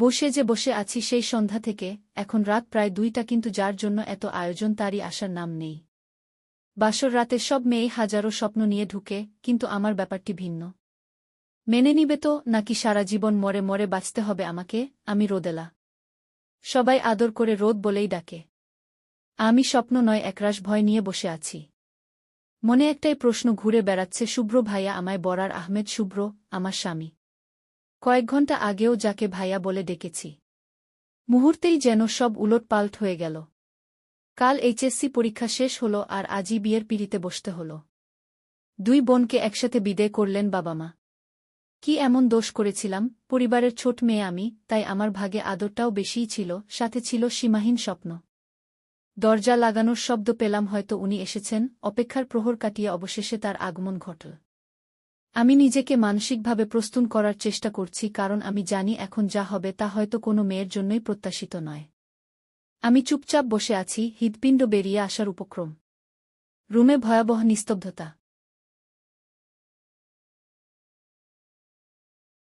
বসে আছি সেই সন্ধ্যা থেকে, এখন রাত প্রায় 2টা, কিন্তু যার জন্য এত আয়োজন তারই আসার নাম নেই। বাসর রাতে সব মেয়েই হাজারো স্বপ্ন নিয়ে ঢুকে, কিন্তু আমার ব্যাপারটি ভিন্ন। মেনে নিবে তো, নাকি সারা জীবন মরে মরে বাঁচতে হবে আমাকে? আমি রোদেলা। সবাই আদর করে রোদ বলেই ডাকে। আমি স্বপ্ন নয়, একরাশ ভয় নিয়ে বসে আছি। মনে একটাই প্রশ্ন ঘুরে বেড়াচ্ছে, শুভ্র ভাইয়া আমায় বরার আহমেদ শুভ্র, আমার স্বামী। কয়েক ঘন্টা আগেও যাকে ভাইয়া বলে ডেকেছি, মুহূর্তেই যেন সব উলটপালট হয়ে গেল। কাল এইচএসসি পরীক্ষা শেষ হল, আর আজই বিয়ের পিঁড়িতে বসতে হল। 2 বোনকে একসাথে বিদায় করলেন বাবা মা। কি এমন দোষ করেছিলাম? পরিবারের ছোট মেয়ে আমি, তাই আমার ভাগে আদরটাও বেশিই ছিল, সাথে ছিল সীমাহীন স্বপ্ন। দরজা লাগানোর শব্দ পেলাম, হয়তো উনি এসেছেন। অপেক্ষার প্রহর কাটিয়ে অবশেষে তার আগমন ঘটল। আমি নিজেকে মানসিকভাবে প্রস্তুত করার চেষ্টা করছি, কারণ আমি জানি এখন যা হবে তা হয়তো কোনো মেয়ের জন্যই প্রত্যাশিত নয়। আমি চুপচাপ বসে আছি, হৃৎপিণ্ড বেরিয়ে আসার উপক্রম। রুমে ভয়াবহ নিস্তব্ধতা।